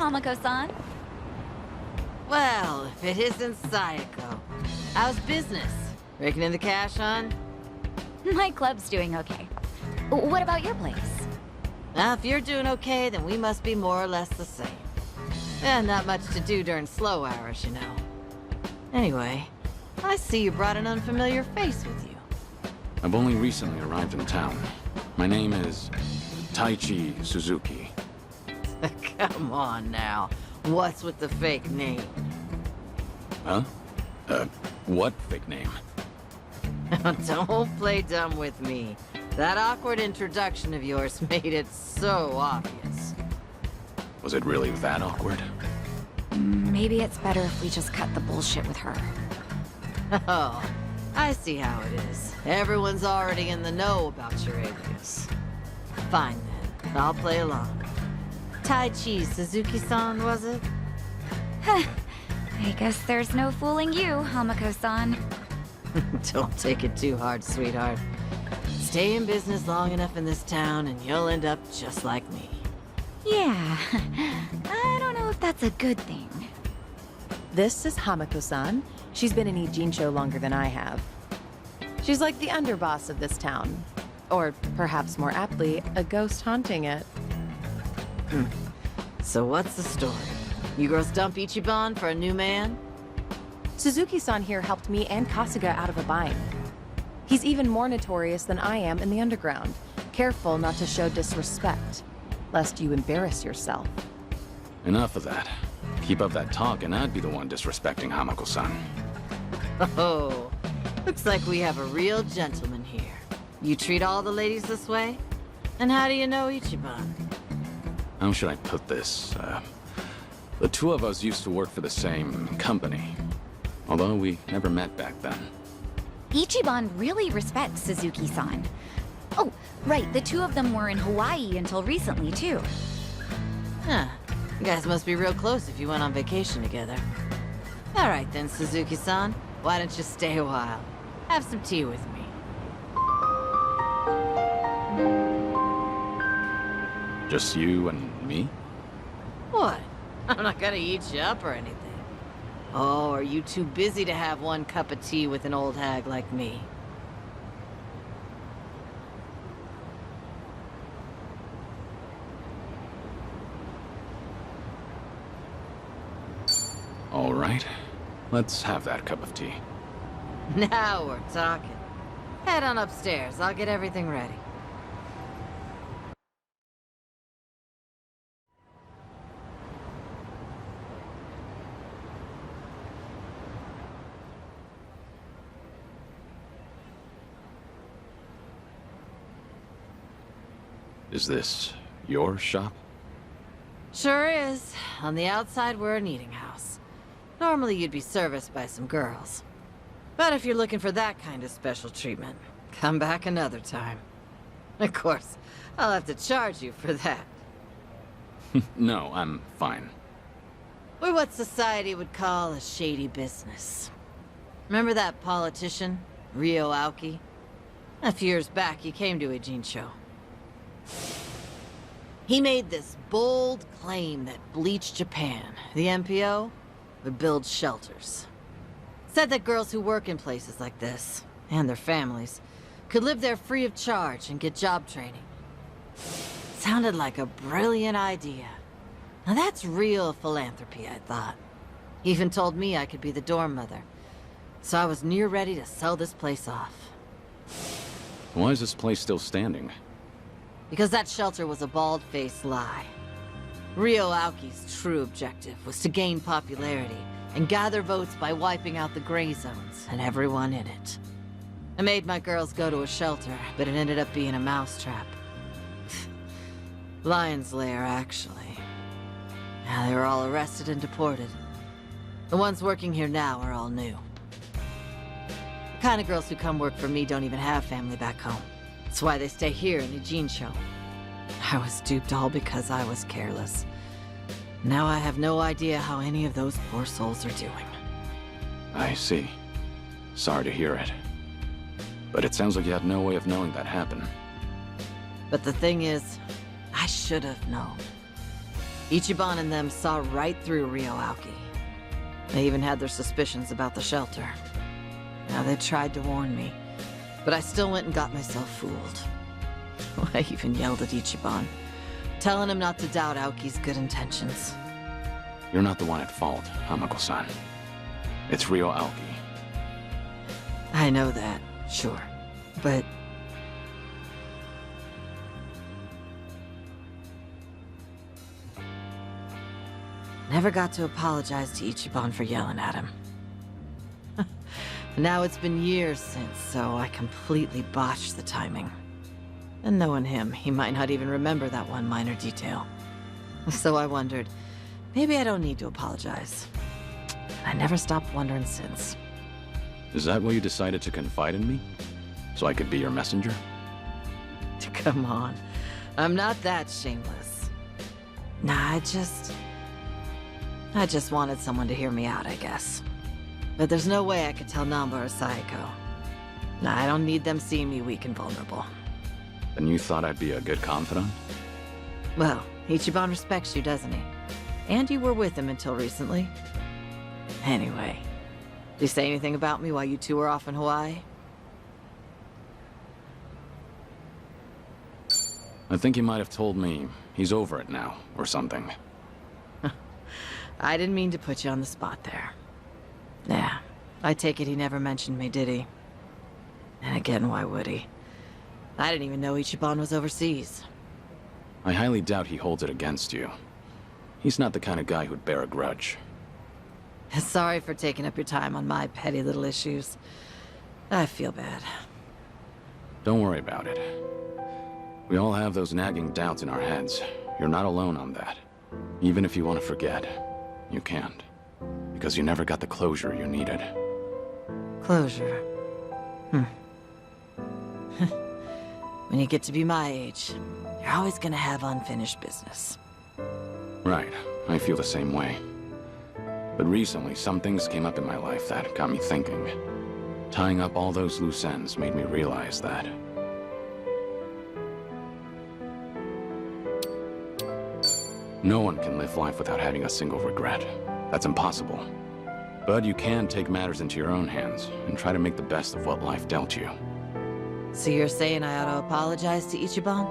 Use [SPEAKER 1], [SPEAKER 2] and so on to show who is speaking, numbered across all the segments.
[SPEAKER 1] Hamako-san.
[SPEAKER 2] Well, if it isn't Sayako. How's business? Raking in the cash, hon?
[SPEAKER 1] My club's doing okay. What about your place?
[SPEAKER 2] Now, if you're doing okay, then we must be more or less the same. Not much to do during slow hours, you know. Anyway, I see you brought an unfamiliar face with you.
[SPEAKER 3] I've only recently arrived in town. My name is Taichi Suzuki.
[SPEAKER 2] Come on now. What's with the fake name?
[SPEAKER 3] Huh? What fake name?
[SPEAKER 2] Don't play dumb with me. That awkward introduction of yours made it so obvious.
[SPEAKER 3] Was it really that awkward?
[SPEAKER 1] Maybe it's better if we just cut the bullshit with her.
[SPEAKER 2] Oh, I see how it is. Everyone's already in the know about your alias. Fine then, I'll play along. Taichi Suzuki-san, was it?
[SPEAKER 1] I guess there's no fooling you, Hamako-san.
[SPEAKER 2] Don't take it too hard, sweetheart. Stay in business long enough in this town and you'll end up just like me.
[SPEAKER 1] Yeah, I don't know if that's a good thing.
[SPEAKER 4] This is Hamako-san. She's been in Ijincho longer than I have. She's like the underboss of this town. Or, perhaps more aptly, a ghost haunting it.
[SPEAKER 2] So what's the story? You girls dump Ichiban for a new man?
[SPEAKER 4] Suzuki-san here helped me and Kasuga out of a bind. He's even more notorious than I am in the underground. Careful not to show disrespect, lest you embarrass yourself.
[SPEAKER 3] Enough of that. Keep up that talk and I'd be the one disrespecting Hamako-san.
[SPEAKER 2] Oh, looks like we have a real gentleman here. You treat all the ladies this way? And how do you know Ichiban?
[SPEAKER 3] How should I put this? The two of us used to work for the same company. Although we never met back then.
[SPEAKER 1] Ichiban really respects Suzuki-san. Oh, right, the two of them were in Hawaii until recently, too.
[SPEAKER 2] Huh. You guys must be real close if you went on vacation together. All right then, Suzuki-san. Why don't you stay a while? Have some tea with me.
[SPEAKER 3] Just you and me?
[SPEAKER 2] What? I'm not gonna eat you up or anything. Oh, are you too busy to have one cup of tea with an old hag like me?
[SPEAKER 3] All right. Let's have that cup of tea.
[SPEAKER 2] Now we're talking. Head on upstairs. I'll get everything ready.
[SPEAKER 3] Is this your shop?
[SPEAKER 2] Sure is. On the outside, we're an eating house. Normally, you'd be serviced by some girls. But if you're looking for that kind of special treatment, come back another time. Of course, I'll have to charge you for that.
[SPEAKER 3] No, I'm fine.
[SPEAKER 2] We're what society would call a shady business. Remember that politician, Ryo Aoki? A few years back, he came to Ijincho. He made this bold claim that Bleach Japan, the MPO, would build shelters. Said that girls who work in places like this, and their families, could live there free of charge and get job training. Sounded like a brilliant idea. Now that's real philanthropy, I thought. He even told me I could be the dorm mother. So I was near ready to sell this place off.
[SPEAKER 3] Why is this place still standing?
[SPEAKER 2] Because that shelter was a bald-faced lie. Ryo Aoki's true objective was to gain popularity and gather votes by wiping out the gray zones and everyone in it. I made my girls go to a shelter, but it ended up being a mousetrap. Lion's lair, actually. Now they were all arrested and deported. The ones working here now are all new. The kind of girls who come work for me don't even have family back home. That's why they stay here in Ijincho. I was duped all because I was careless. Now I have no idea how any of those poor souls are doing.
[SPEAKER 3] I see. Sorry to hear it. But it sounds like you had no way of knowing that happened.
[SPEAKER 2] But the thing is, I should have known. Ichiban and them saw right through Rio Aoki. They even had their suspicions about the shelter. Now they tried to warn me, but I still went and got myself fooled. I even yelled at Ichiban, telling him not to doubt Aoki's good intentions.
[SPEAKER 3] You're not the one at fault, Hamako-san. It's Rio Aoki.
[SPEAKER 2] I know that, sure, but... Never got to apologize to Ichiban for yelling at him. Now it's been years since, so I completely botched the timing. And knowing him, he might not even remember that one minor detail. So I wondered, maybe I don't need to apologize. I never stopped wondering since.
[SPEAKER 3] Is that why you decided to confide in me? So I could be your messenger?
[SPEAKER 2] Come on, I'm not that shameless. Nah, I just wanted someone to hear me out, I guess. But there's no way I could tell Namba or Sayako. Nah, I don't need them seeing me weak and vulnerable.
[SPEAKER 3] Then you thought I'd be a good confidant?
[SPEAKER 2] Well, Ichiban respects you, doesn't he? And you were with him until recently. Anyway, did he say anything about me while you two were off in Hawaii?
[SPEAKER 3] I think he might have told me he's over it now, or something.
[SPEAKER 2] I didn't mean to put you on the spot there. Yeah, I take it he never mentioned me, did he? And again, why would he? I didn't even know Ichiban was overseas.
[SPEAKER 3] I highly doubt he holds it against you. He's not the kind of guy who'd bear a grudge.
[SPEAKER 2] Sorry for taking up your time on my petty little issues. I feel bad.
[SPEAKER 3] Don't worry about it. We all have those nagging doubts in our heads. You're not alone on that. Even if you want to forget, you can't. Because you never got the closure you needed.
[SPEAKER 2] Closure? When you get to be my age, you're always gonna have unfinished business.
[SPEAKER 3] Right. I feel the same way. But recently, some things came up in my life that got me thinking. Tying up all those loose ends made me realize that. No one can live life without having a single regret. That's impossible. But you can take matters into your own hands and try to make the best of what life dealt you.
[SPEAKER 2] So you're saying I ought to apologize to Ichiban?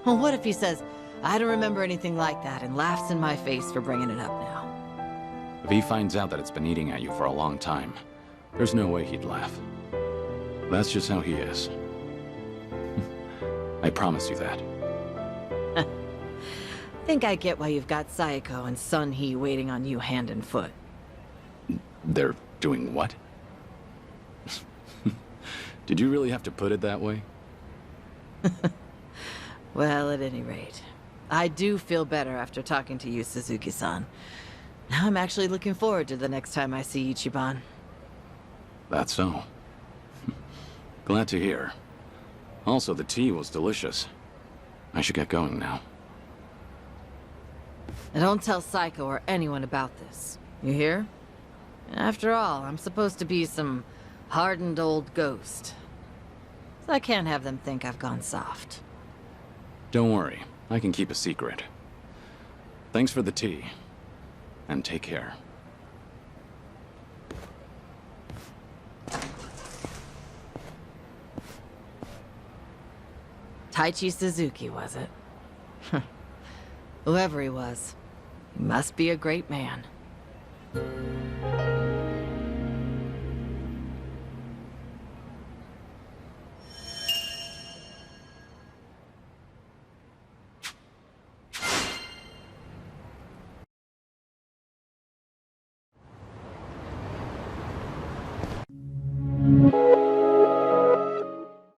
[SPEAKER 2] Well, what if he says, I don't remember anything like that, and laughs in my face for bringing it up now?
[SPEAKER 3] If he finds out that it's been eating at you for a long time, there's no way he'd laugh. That's just how he is. I promise you that.
[SPEAKER 2] Think I get why you've got Sayako and Sun-hee waiting on you hand and foot.
[SPEAKER 3] They're doing what? Did you really have to put it that way?
[SPEAKER 2] Well, at any rate, I do feel better after talking to you, Suzuki-san. Now I'm actually looking forward to the next time I see Ichiban.
[SPEAKER 3] That's so. Glad to hear. Also, the tea was delicious. I should get going now.
[SPEAKER 2] And don't tell Psycho or anyone about this. You hear? After all, I'm supposed to be some hardened old ghost. So I can't have them think I've gone soft.
[SPEAKER 3] Don't worry, I can keep a secret. Thanks for the tea. And take care.
[SPEAKER 2] Taichi Suzuki, was it? Whoever he was, he must be a great man.